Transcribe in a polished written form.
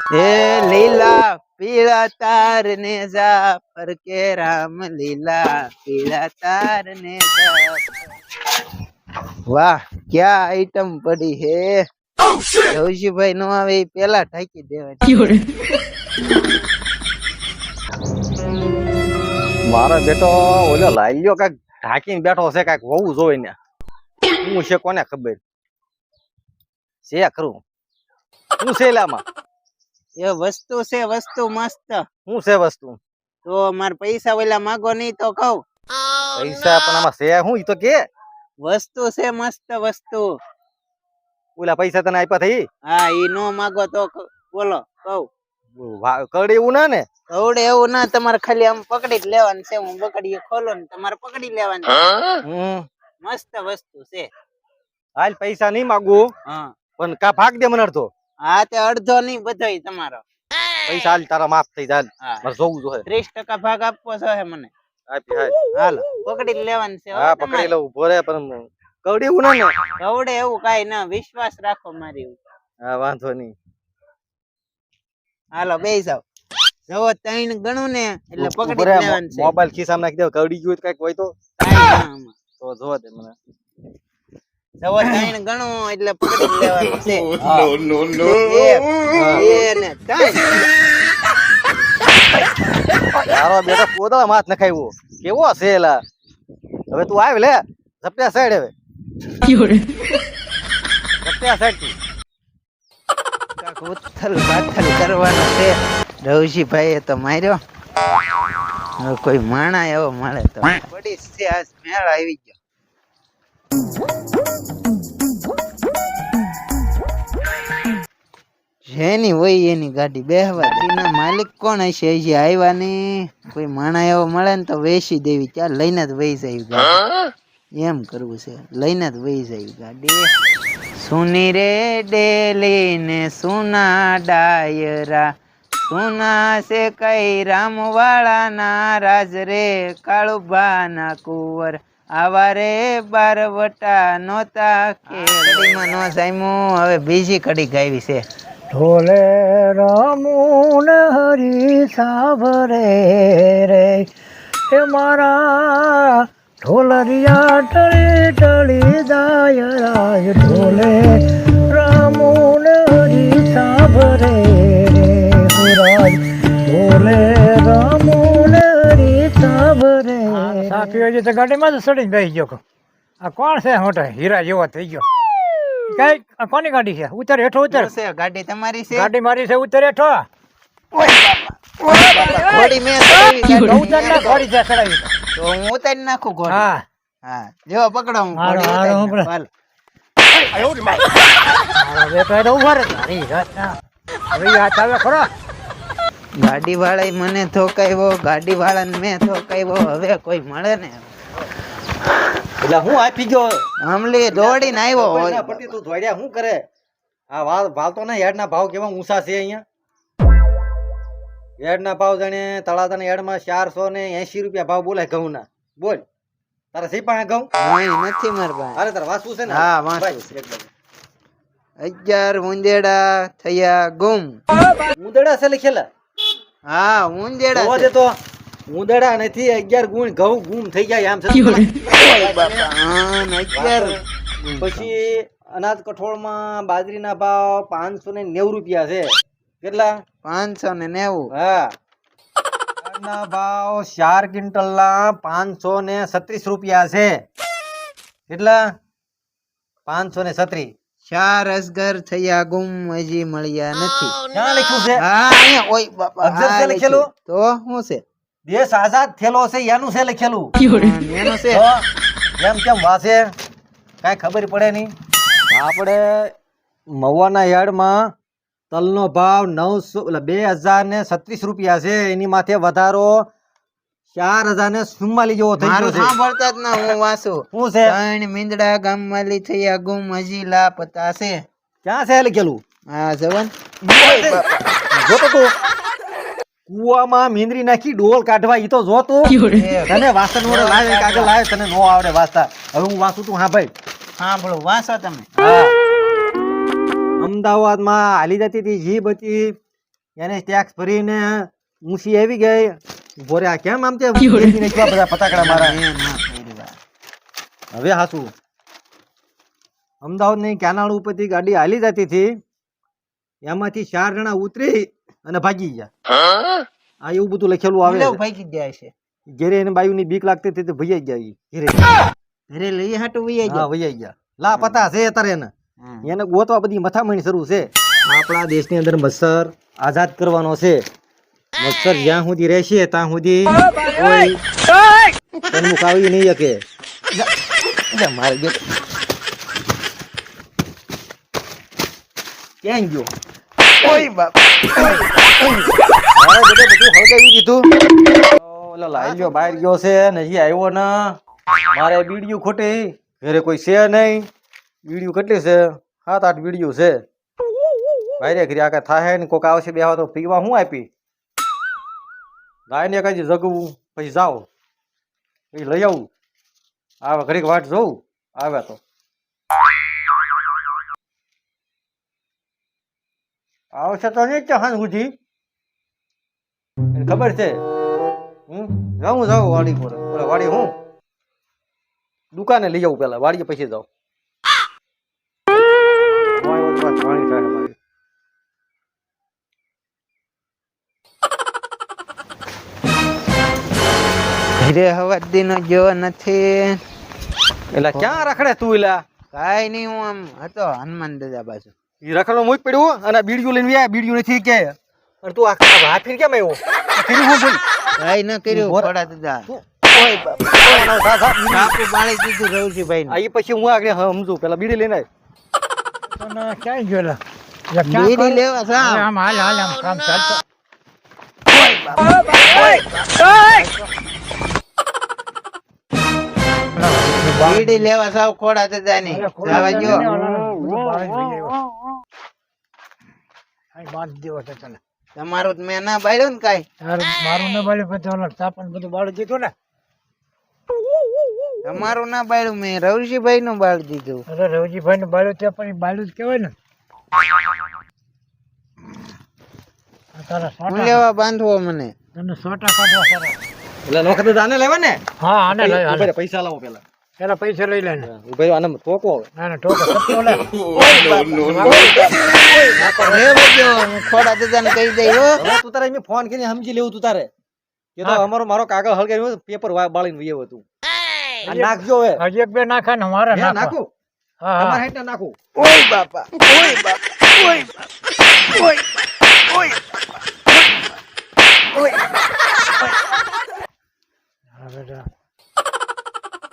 એ લીલા પીળા તાર ને જાફર કે રામ લીલા પીળા તાર ને વાહ ક્યાં આઈટમ પડી હે જવશીભાઈ નો આવે એ પેલા ઢાંકી દેવાય મારો બેટો ઓલો લાલ્યો કાક ઢાંકીને બેઠો છે કાક હોવું જોઈએ ને હું છે કોને ખબર છે ખરું હું છે લામાં એ વસ્તુ છે વસ્તુ મસ્ત હું છે વસ્તુ તો માર પૈસા ઓલા માગો નહીં તો કહું પૈસા પણ આમાં છે હું ઈ તો કે વસ્તુ છે મસ્ત વસ્તુ ઓલા પૈસા તને આપ્યા થઈ હા ઈ નો માગો તો બોલો કહું કડે એવું ના ને કવડે એવું ના તમારે ખાલી આમ પકડી જ લેવાનું છે હું બકડી ખોલો ને તમારે પકડી લેવાનું મસ્ત વસ્તુ છે હાલ પૈસા નહીં માગું હા પણ કા ભાગ દે મને અડધો હા તે અડધો નહીં બધોય તમારો પૈસા હાલ તારા માફ થઈ જાય હા. મારે જોવું જોઈએ 30% ભાગ આપવો છે મને આપી હાલ હાલો પકડી જ લેવાનું છે હો હા તમારે. પકડી લઉં ભોરે પણ કવડી એવું ના ને કવડે એવું કાઈ ના વિશ્વાસ રાખો મારી ઉપર. હા વાંધો નહીં હાલો બેસી જાવ જવો 3 ગણું ને એટલે પકડી જ લેવાનું છે મોબાઈલ ખિસ્સામાં નાખી દે કવડી ગયું કઈક હોય તો કાંઈ ના આમાં. તો જોવા દે મને જવો 3 ગણું એટલે પકડી જ લેવાનું છે No, no, એક, બે ને 3 તારો બેટો પોદળા માથ નખાવ્યો કેવો છે એલા હવે તું આવ લે સપ્યા સાઈડ હવે સપ્યા સાઈડ તું કાક ઉથલ પાથલ કરવાનો છે રવજીભાઈ તો માર્યો હવે કોઈ માણા એવો મળે તો પડી છે આજ મેળ આવી ગયો જેની હોય એની ગાડી બેહવા એના માલિક કોણ હશે હજી આવ્યા નહીં કોઈ માણા એવો મળે ને તો વેચી દેવી ત્યાં લઈને જ વહી જાય ગાડી એમ કરવું છે લઈને જ વહી જાય ગાડી સુની રે ડેલી ને સુના ડાયરા સુના છે કઈ રામ વાળા ના રાજ રે કાળુબા ના કુંવર આવા રે બારવટા નોતા કે કડીમાં નો જામ્યું હવે બીજી કડી ગાવી છે ઢોલે રામુન હરી સાભરે રે હે મારા ઢોલરિયા ટળી ટળી દાય રાજ ઢોલે રામુન હરી સાભરે રે હુરાજ ઢોલે રામુન હરી સાભરે સાફી હજી તો ગાડીમાં જ સડીને બેસી ગયો આ કોણ છે મોટો હીરા જેવો થઈ ગયો કઈ કોની ગાડી છે ઉતર હેઠો ઉતર છે ગાડી તમારી છે ગાડી મારી છે ઉતર હેઠો ઘોડી મેં ચડાવી ગાડી. ઉતર ના ઘોડી છે ચડાવી તો હું ઉતારી નાખું ઘોડી હા હા લ્યો પકડો હું હાલો, ઘોડી હાલો, ઉતારી હાલો. નાખું. હાલો. હવે તો એને ઉભા રહે તારી જાતના. હવે આ ચાવે ખરો ગાડી વાળા મને થોકાવ્યો ગાડી વાળાને મેં થોકાવ્યો હવે કોઈ મળે ને એટલે હું આપી ગયો અમલી દોડીને આવ્યો ખબર ના હોય પડતી તું ધોડ્યા શું કરે આ ભાવ તો ના હેડના ભાવ કેવા ઊંચા છે અહીંયા હેડના ભાવ જાણે તળાતાના હેડમાં 480 રૂપિયા ભાવ બોલાય ઘઉંના બોલ તારે સી પાસે ઘઉં નહીં નથી માર પાસે અરે તારે વાંચવું છે ને હા, વાંચવું બસ, એકદમ. 11 ઉંદેડા થયા ગુમ ઉંદરડા છે લખેલા હા ઉંદેડા જોવા છે. દે તો ઉંદરડા નથી 11 ગુણ ઘઉં ગુમ થઈ જાય આમ છે ઓય બાપા હા ને 11 પછી અનાજ કઠોળમાં બાજરીના ભાવ 590 રૂપિયા છે કેટલા 590 હા ના ભાવ 4 ક્વિન્ટલના 536 રૂપિયા છે કેટલા 536 4 અસગર થયા ગુમ હજી મળ્યા નથી ક્યાં લખ્યું છે હા અહીંયા ઓય બાપા અક્ષર છે આ લખેલું? તો શું છે દેશ આઝાદ થયેલો છે એનું છે લખેલું એનું છે તો એમ કેમ વાસે કાંઈ ખબર પડે નહીં આપણે મવાના યાર્ડમાં તલનો ભાવ 2036 રૂપિયા છે એની માથે વધારો 4044 જેવો થઈ મારું ગયો છે સાંભળતા જ ના હું વાંચું શું છે ત્રણ મીંદડા ગામવાલી થયા ગુમ હજી લાપતા છે ક્યાં છે લખેલું હા જવાન જોતો તું કુવામાં મીંદરી નાખી ડોલ કાઢવા ઈ તો જોતું તને વાસણ વડે લાવે કાગળ લાવે તને નો આવડે વાંચતા હવે હું વાંચું તું હા ભાઈ સાંભળો વાંચો તમે હા. અમદાવાદમાં હાલી જતી હતી જીભ હતી એને ટેક્સ ભરીને ઊંચી આવી ગઈ ભોરે આ કેમ આમ તે ફેરવીને કેવા બધા ફટાકડા મારા મેં ના કર્યું. હવે હાસુ અમદાવાદની કેનાળ ઉપરથી ગાડી હાલી જતી હતી એમાંથી 4 જણા ઉતરી અને ભાગી ગયા આ એવું બધું લખેલું આવે બોલો છે. ભાઈ જાય છે ઘેરે એને બાયુની બીક લાગતી હતી તો ભૈયાઈ ગયા ઈ. ઘેરે ઘરે લઈ હાટું વહી હા જાય. ભૈયાઈ ગયા લા પતા છે અત્યારે એને હા. એને ગોતવા બધી મથામણી શરૂ છે આપણા દેશની અંદર મચ્છર આઝાદ કરવાનો છે મચ્છર જ્યાં સુધી રહેશે ત્યાં સુધી કોઈ સન્મુખ આવી નહીં શકે મારે બેટો ક્યાં ગયો ઓય બાપ મારે બેટો બધું હળગાવી દીધું ઓલો લાઈલ્યો બહાર ગયો છે ને હજી આવ્યો ના મારે બીડીયું ખોટી ઘરે કોઈ છે નહીં બીડીયું કેટલી છે 7-8 બીડીયું છે ભાઈ ઘરે આ કઈ થાય ને કોક આવશે બેહવા તો પીવા હું આપી ગાયને કઈ જગવું પછી જાઓ પછી લઈ આવું આવે ઘડીક વાટ જોઉં આવે તો આવશે તો નહીં ચાહન સુધી એને ખબર છે જાઉં વાડી પર ઓલા વાડી હું દુકાને લઈ જાઉં પેલા વાડીએ પછી જાઉં પાણી થાય મારી. ઘરે હવાદી નો જેવો નથી. એલા ક્યાં રખડે તું એલા કાઈ નહીં, હું આમ હતો હનુમાન દાદા બાજુ. ઈ રખડો મુજ પડ્યું અને આ બીડીયું લઈને વ્યા બીડીયું નથી કે અને તું આ હાફીર કેમ આવ્યો ફીરી હું બોલ કાઈ ન કર્યું બોર- ખોડા દાદા. ઓય બાપ બાપુ બાળી દીધું રવજીભાઈ આ ઈ પછી હું આગળ સમજુ પેલા બીડી લઈને આય તને ક્યાંય ગયો લા? લા, ક્યાં બીડી કરું? લેવા હાલ, સાવ. આમ હાલ હાલ આમ કામ ચાલતો બીડી લેવા સાવ ખોડા દાદાની. જવા દ્યો. બાંધી દેવો છે તને તમારું તો મેં ના બાળ્યું ને કાઈ. તારું મારું ન બાળ્યું પછી ઓલા તાપણ બધું બાળી દીધું ને તમારું ના બાળ્યું, મેં રવજીભાઈ નું બાળી દીધું. અરે રવજીભાઈ ને બાળ્યું ત્યાં પણ ઈ બાળ્યું જ કહેવાય ને આ તારા હું સોટા લેવા બાંધવો મને. તને સોટા કાઢવા સારા એટલે નોખત આને લેવા ને હા આને લઈ ઉભા હાલે. રહે, પૈસા લાવો પેલા પેલા પૈસા લઈ લે ને ઉભા રહ્યો, આને ઠોકો હવે ના ના ટોકો સત્તો લે લેવા દ્યો, હું ખોડા દાદાને કહી દઈ હો. હવે તું તારે એમ ફોન કરીને સમજી લેવું તું તારે કે તો મારો કાગળ હળગાવ્યો પેપર બાળીને વયો હતું આ નાખજો હવે હજી એક બે નાખા ને મારે હે, નાખો નાખું હા તમારે હા હેઠે નાખું ઓય બાપા, ઓય બાપા, ઓય બાપા, ઓય, ઓય, ઓય. હા બેટા